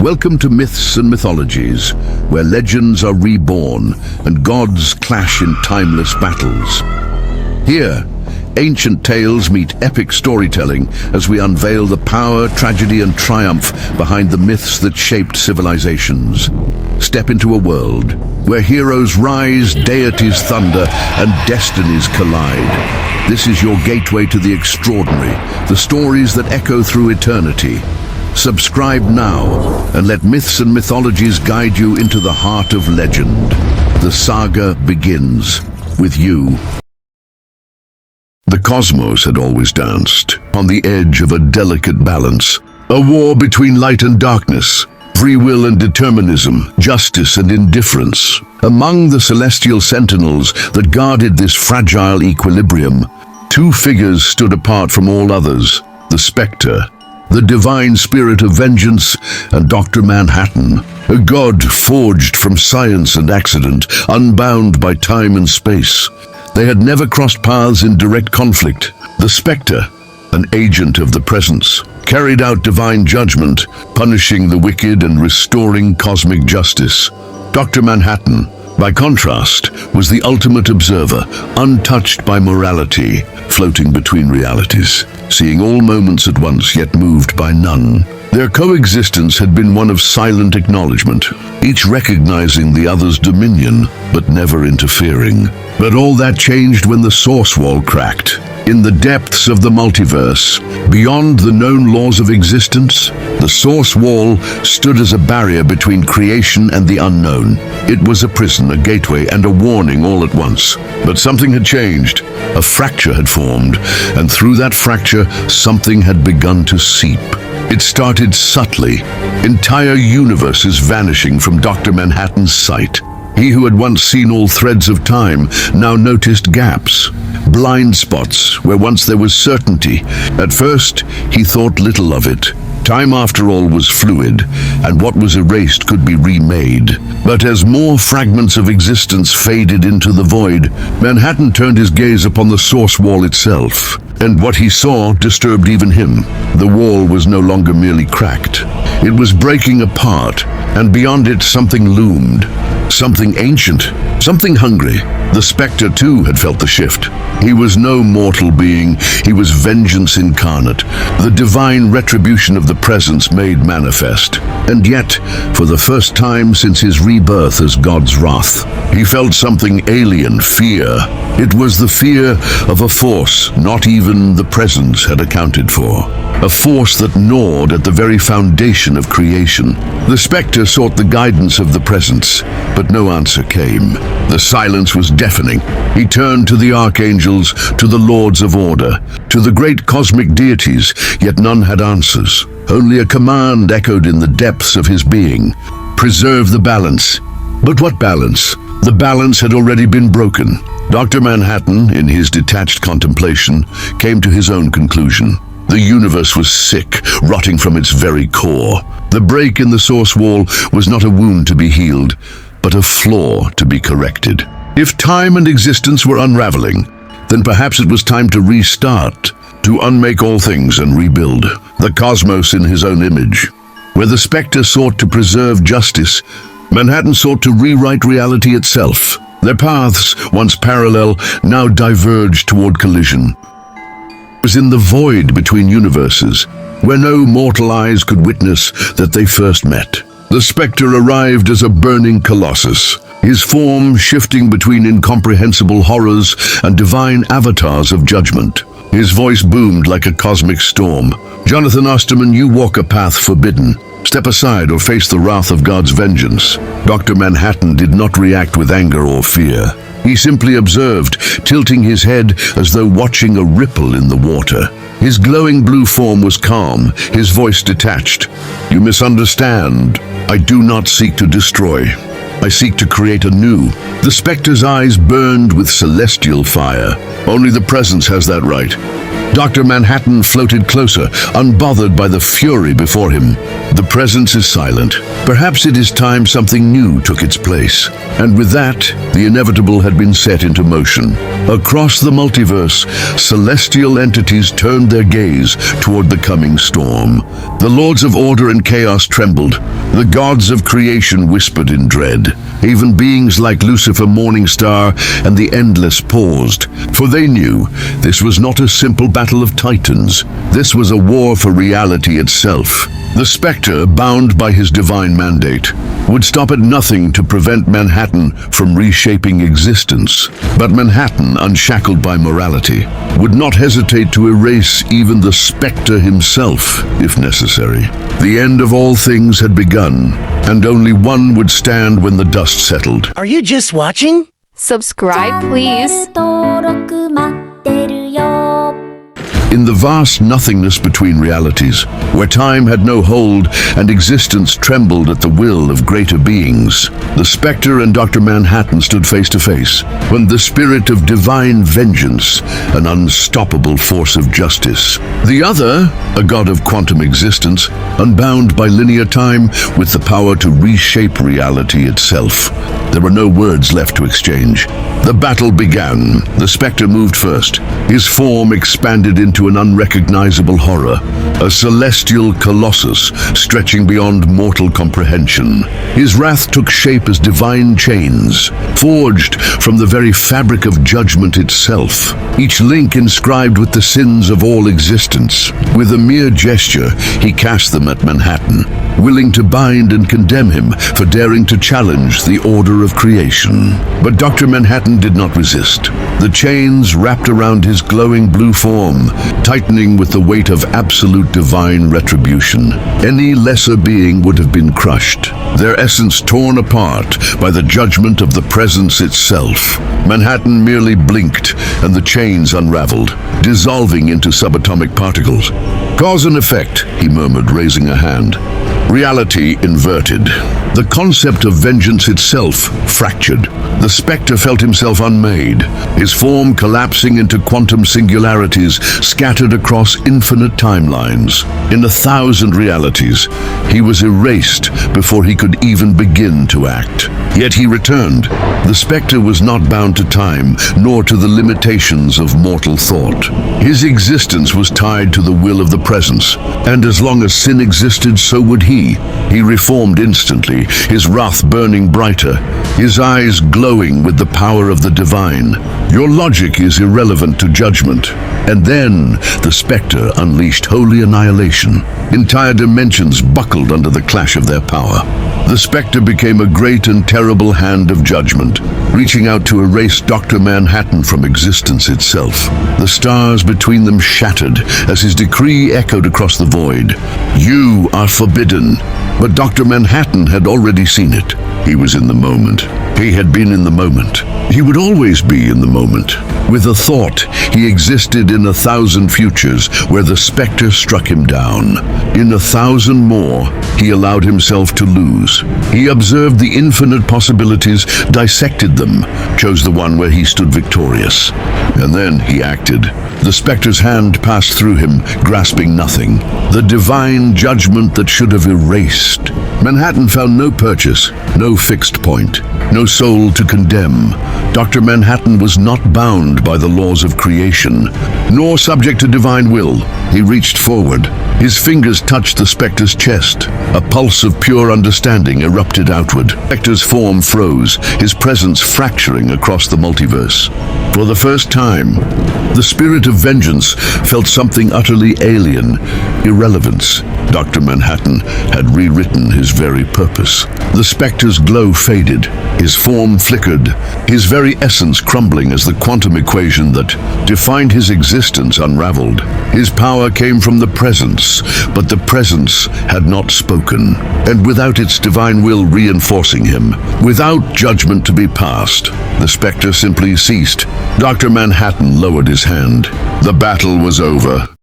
Welcome to Myths and Mythologies, where legends are reborn and gods clash in timeless battles. Here, ancient tales meet epic storytelling as we unveil the power, tragedy and triumph behind the myths that shaped civilizations. Step into a world where heroes rise, deities thunder and destinies collide. This is your gateway to the extraordinary, the stories that echo through eternity. Subscribe now and let Myths and Mythologies guide you into the heart of legend. The saga begins with you. The cosmos had always danced on the edge of a delicate balance. A war between light and darkness, free will and determinism, justice and indifference. Among the celestial sentinels that guarded this fragile equilibrium, two figures stood apart from all others: the Spectre, the divine spirit of vengeance, and Dr. Manhattan, a god forged from science and accident, unbound by time and space. They had never crossed paths in direct conflict. The Spectre, an agent of the presence, carried out divine judgment, punishing the wicked and restoring cosmic justice. Dr. Manhattan, by contrast, was the ultimate observer, untouched by morality, floating between realities, seeing all moments at once yet moved by none. Their coexistence had been one of silent acknowledgement, each recognizing the other's dominion, but never interfering. But all that changed when the source wall cracked. In the depths of the multiverse, beyond the known laws of existence, the source wall stood as a barrier between creation and the unknown. It was a prison, a gateway, and a warning all at once. But something had changed. A fracture had formed, and through that fracture, something had begun to seep. It started subtly, entire universes vanishing from Dr. Manhattan's sight. He who had once seen all threads of time now noticed gaps, blind spots where once there was certainty. At first, he thought little of it. Time, after all, was fluid, and what was erased could be remade. But as more fragments of existence faded into the void, Manhattan turned his gaze upon the source wall itself. And what he saw disturbed even him. The wall was no longer merely cracked. It was breaking apart, and beyond it something loomed. Something ancient, something hungry. The Spectre too had felt the shift. He was no mortal being, he was vengeance incarnate, the divine retribution of the presence made manifest. And yet, for the first time since his rebirth as God's wrath, he felt something alien, fear. It was the fear of a force not even the presence had accounted for. A force that gnawed at the very foundation of creation. The Spectre sought the guidance of the presence, but no answer came. The silence was deafening. He turned to the archangels, to the lords of order, to the great cosmic deities, yet none had answers. Only a command echoed in the depths of his being: preserve the balance. But what balance? The balance had already been broken. Dr. Manhattan, in his detached contemplation, came to his own conclusion. The universe was sick, rotting from its very core. The break in the source wall was not a wound to be healed, but a flaw to be corrected. If time and existence were unraveling, then perhaps it was time to restart, to unmake all things and rebuild the cosmos in his own image. Where the Spectre sought to preserve justice, Manhattan sought to rewrite reality itself. Their paths, once parallel, now diverged toward collision. It was in the void between universes, where no mortal eyes could witness that they first met. The Spectre arrived as a burning colossus, his form shifting between incomprehensible horrors and divine avatars of judgment. His voice boomed like a cosmic storm. Jonathan Osterman, you walk a path forbidden. Step aside or face the wrath of God's vengeance. Dr. Manhattan did not react with anger or fear. He simply observed, tilting his head as though watching a ripple in the water. His glowing blue form was calm, his voice detached. You misunderstand. I do not seek to destroy. I seek to create anew. The Spectre's eyes burned with celestial fire. Only the presence has that right. Dr. Manhattan floated closer, unbothered by the fury before him. The presence is silent. Perhaps it is time something new took its place. And with that, the inevitable had been set into motion. Across the multiverse, celestial entities turned their gaze toward the coming storm. The lords of order and chaos trembled. The gods of creation whispered in dread. Even beings like Lucifer, Morningstar, and the Endless paused, for they knew this was not a simple battle of titans. This was a war for reality itself. The Spectre, bound by his divine mandate, would stop at nothing to prevent Manhattan from reshaping existence. But Manhattan, unshackled by morality, would not hesitate to erase even the Spectre himself, if necessary. The end of all things had begun, and only one would stand when the dust settled. Are you just watching? Subscribe, please. In the vast nothingness between realities, where time had no hold and existence trembled at the will of greater beings, the Spectre and Dr. Manhattan stood face to face, when the spirit of divine vengeance, an unstoppable force of justice. The other, a god of quantum existence, unbound by linear time with the power to reshape reality itself. There were no words left to exchange. The battle began. The Spectre moved first. His form expanded into an unrecognizable horror, a celestial colossus stretching beyond mortal comprehension. His wrath took shape as divine chains, forged from the very fabric of judgment itself, each link inscribed with the sins of all existence. With a mere gesture, he cast them at Manhattan, willing to bind and condemn him for daring to challenge the order of creation. But Dr. Manhattan did not resist. The chains wrapped around his glowing blue form, tightening with the weight of absolute divine retribution. Any lesser being would have been crushed, their essence torn apart by the judgment of the presence itself. Manhattan merely blinked, and the chains unraveled, dissolving into subatomic particles. "Cause and effect," he murmured, raising a hand. Reality inverted. The concept of vengeance itself fractured. The Spectre felt himself unmade, his form collapsing into quantum singularities scattered across infinite timelines. In 1,000 realities, he was erased before he could even begin to act. Yet he returned. The Spectre was not bound to time, nor to the limitations of mortal thought. His existence was tied to the will of the presence, and as long as sin existed, so would he. He reformed instantly, his wrath burning brighter, his eyes glowing with the power of the divine. "Your logic is irrelevant to judgment." And then the Spectre unleashed holy annihilation. Entire dimensions buckled under the clash of their power. The Spectre became a great and terrible hand of judgment, reaching out to erase Dr. Manhattan from existence itself. The stars between them shattered as his decree echoed across the void. "You are forbidden." But Dr. Manhattan had already seen it. He was in the moment. He had been in the moment. He would always be in the moment. With a thought, he existed in 1,000 futures where the Spectre struck him down. In 1,000 more, he allowed himself to lose. He observed the infinite possibilities, dissected them, chose the one where he stood victorious. And then he acted. The Spectre's hand passed through him, grasping nothing. The divine judgment that should have erased. Manhattan found no purchase, no fixed point, no soul to condemn. Dr. Manhattan was not bound by the laws of creation, nor subject to divine will. He reached forward. His fingers touched the Spectre's chest. A pulse of pure understanding erupted outward. Spectre's form froze, his presence fracturing across the multiverse. For the first time, the spirit of vengeance felt something utterly alien, irrelevance. Dr. Manhattan had rewritten his very purpose. The Spectre's glow faded, his form flickered, his very essence crumbling as the quantum equation that defined his existence unraveled. His power came from the presence, but the presence had not spoken. And without its divine will reinforcing him, without judgment to be passed, the Spectre simply ceased. Dr. Manhattan lowered his hand. The battle was over.